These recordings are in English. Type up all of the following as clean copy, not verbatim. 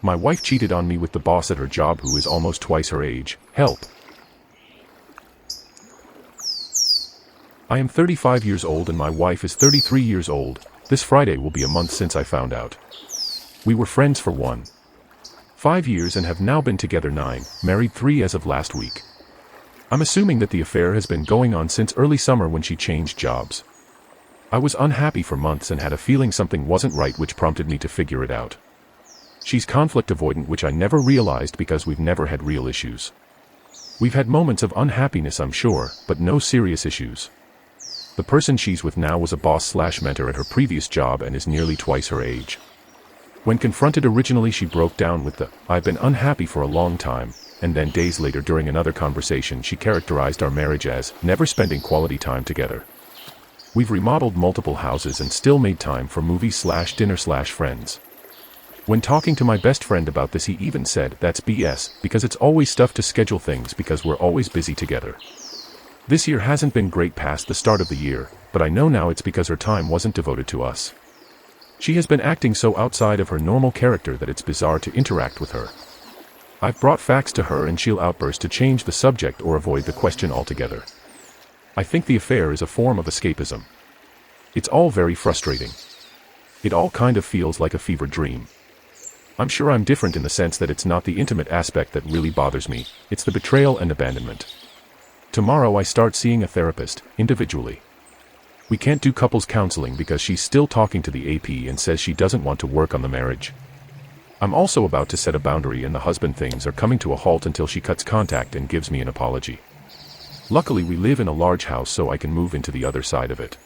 My wife cheated on me with the boss at her job who is almost twice her age. Help. I am 35 years old and my wife is 33 years old. This Friday will be a month since I found out. We were friends for 5 years and have now been together 9, married 3 as of last week. I'm assuming that the affair has been going on since early summer when she changed jobs. I was unhappy for months and had a feeling something wasn't right, which prompted me to figure it out. She's conflict avoidant, which I never realized because we've never had real issues. We've had moments of unhappiness, I'm sure, but no serious issues. The person she's with now was a boss/mentor at her previous job and is nearly twice her age. When confronted originally, she broke down with the, "I've been unhappy for a long time," and then days later during another conversation she characterized our marriage as never spending quality time together. We've remodeled multiple houses and still made time for movies/dinner/friends. When talking to my best friend about this, he even said, "That's BS, because it's always stuff to schedule things because we're always busy together." This year hasn't been great past the start of the year, but I know now it's because her time wasn't devoted to us. She has been acting so outside of her normal character that it's bizarre to interact with her. I've brought facts to her and she'll outburst to change the subject or avoid the question altogether. I think the affair is a form of escapism. It's all very frustrating. It all kind of feels like a fever dream. I'm sure I'm different in the sense that it's not the intimate aspect that really bothers me, it's the betrayal and abandonment. Tomorrow I start seeing a therapist, individually. We can't do couples counseling because she's still talking to the AP and says she doesn't want to work on the marriage. I'm also about to set a boundary and the husband things are coming to a halt until she cuts contact and gives me an apology. Luckily we live in a large house so I can move into the other side of it.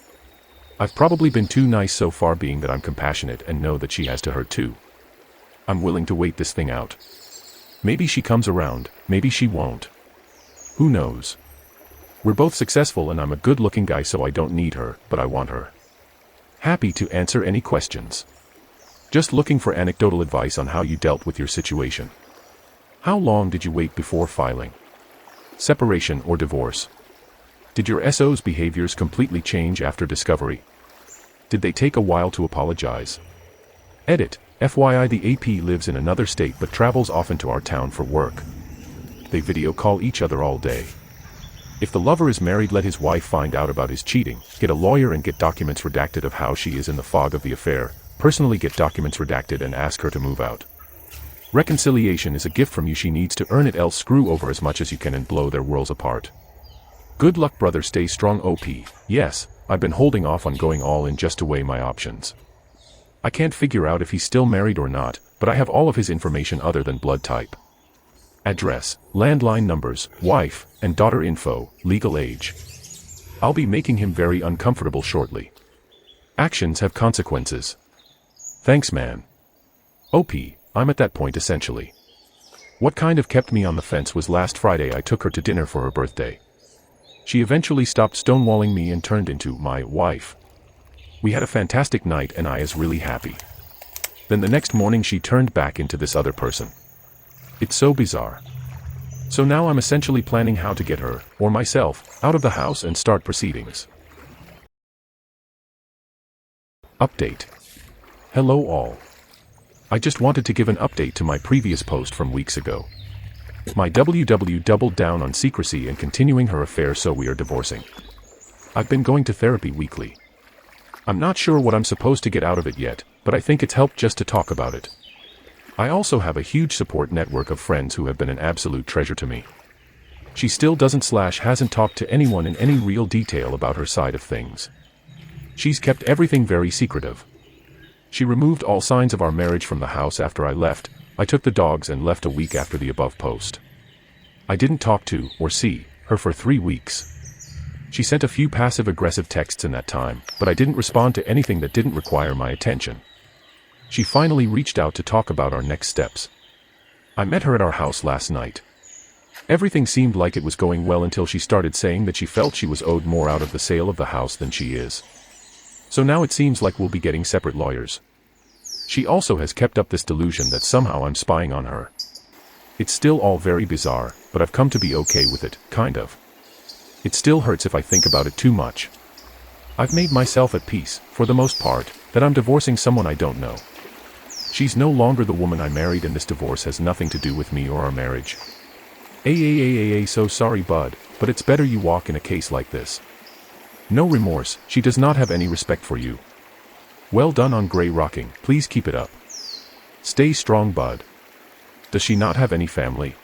I've probably been too nice so far, being that I'm compassionate and know that she has to hurt too. I'm willing to wait this thing out. Maybe she comes around, maybe she won't. Who knows? We're both successful and I'm a good-looking guy, so I don't need her, but I want her. Happy to answer any questions. Just looking for anecdotal advice on how you dealt with your situation. How long did you wait before filing? Separation or divorce? Did your SO's behaviors completely change after discovery? Did they take a while to apologize? Edit. FYI, the AP lives in another state but travels often to our town for work. They video call each other all day. If the lover is married, let his wife find out about his cheating, get a lawyer and get documents redacted of how she is in the fog of the affair, personally get documents redacted and ask her to move out. Reconciliation is a gift from you, she needs to earn it, else screw over as much as you can and blow their worlds apart. Good luck, brother, stay strong OP. Yes, I've been holding off on going all in just to weigh my options. I can't figure out if he's still married or not, but I have all of his information other than blood type. Address, landline numbers, wife, and daughter info, legal age. I'll be making him very uncomfortable shortly. Actions have consequences. Thanks, man. OP, I'm at that point essentially. What kind of kept me on the fence was last Friday I took her to dinner for her birthday. She eventually stopped stonewalling me and turned into my wife. We had a fantastic night and I is really happy. Then the next morning she turned back into this other person. It's so bizarre. So now I'm essentially planning how to get her, or myself, out of the house and start proceedings. Update. Hello all. I just wanted to give an update to my previous post from weeks ago. My WW doubled down on secrecy and continuing her affair, so we are divorcing. I've been going to therapy weekly. I'm not sure what I'm supposed to get out of it yet, but I think it's helped just to talk about it. I also have a huge support network of friends who have been an absolute treasure to me. She still hasn't talked to anyone in any real detail about her side of things. She's kept everything very secretive. She removed all signs of our marriage from the house after I left. I took the dogs and left a week after the above post. I didn't talk to, or see, her for 3 weeks. She sent a few passive-aggressive texts in that time, but I didn't respond to anything that didn't require my attention. She finally reached out to talk about our next steps. I met her at our house last night. Everything seemed like it was going well until she started saying that she felt she was owed more out of the sale of the house than she is. So now it seems like we'll be getting separate lawyers. She also has kept up this delusion that somehow I'm spying on her. It's still all very bizarre, but I've come to be okay with it, kind of. It still hurts if I think about it too much. I've made myself at peace, for the most part, that I'm divorcing someone I don't know. She's no longer the woman I married, and this divorce has nothing to do with me or our marriage. So sorry, bud, but it's better you walk in a case like this. No remorse, she does not have any respect for you. Well done on gray rocking, please keep it up. Stay strong, bud. Does she not have any family?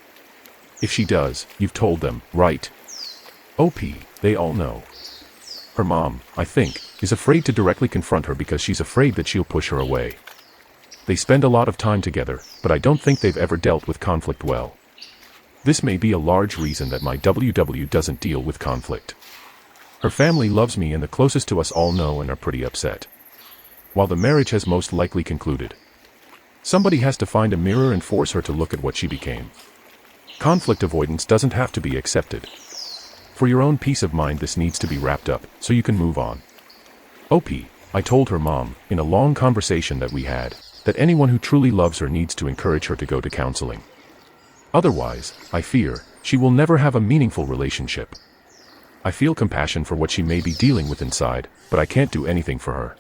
If she does, you've told them, right? OP, they all know. Her mom, I think, is afraid to directly confront her because she's afraid that she'll push her away. They spend a lot of time together, but I don't think they've ever dealt with conflict well. This may be a large reason that my WW doesn't deal with conflict. Her family loves me and the closest to us all know and are pretty upset. While the marriage has most likely concluded. Somebody has to find a mirror and force her to look at what she became. Conflict avoidance doesn't have to be accepted. For your own peace of mind, this needs to be wrapped up, so you can move on. OP, I told her mom, in a long conversation that we had, that anyone who truly loves her needs to encourage her to go to counseling. Otherwise, I fear, she will never have a meaningful relationship. I feel compassion for what she may be dealing with inside, but I can't do anything for her.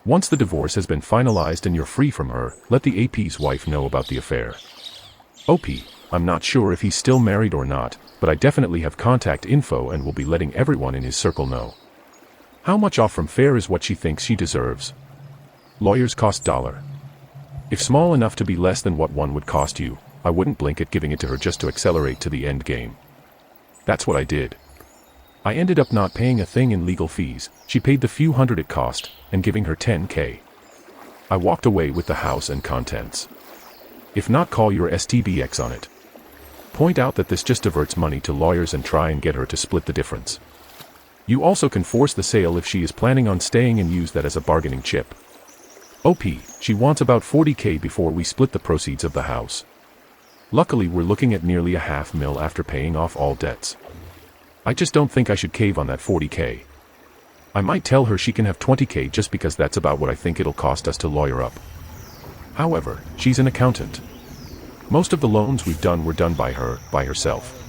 Once the divorce has been finalized and you're free from her, let the AP's wife know about the affair. OP, I'm not sure if he's still married or not, but I definitely have contact info and will be letting everyone in his circle know. How much off from fair is what she thinks she deserves? Lawyers cost $. If small enough to be less than what one would cost you, I wouldn't blink at giving it to her just to accelerate to the end game. That's what I did. I ended up not paying a thing in legal fees, she paid the few hundred it cost, and giving her $10K. I walked away with the house and contents. If not, call your STBX on it. Point out that this just diverts money to lawyers and try and get her to split the difference. You also can force the sale if she is planning on staying and use that as a bargaining chip. OP, she wants about $40K before we split the proceeds of the house. Luckily, we're looking at nearly $500,000 after paying off all debts. I just don't think I should cave on that $40K. I might tell her she can have $20K just because that's about what I think it'll cost us to lawyer up. However, she's an accountant. Most of the loans we've done were done by her, by herself.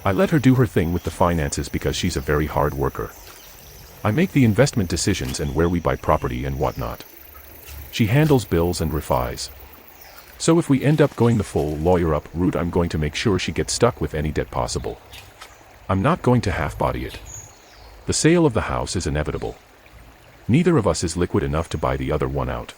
I let her do her thing with the finances because she's a very hard worker. I make the investment decisions and where we buy property and whatnot. She handles bills and refis. So if we end up going the full lawyer up route, I'm going to make sure she gets stuck with any debt possible. I'm not going to half-body it. The sale of the house is inevitable. Neither of us is liquid enough to buy the other one out.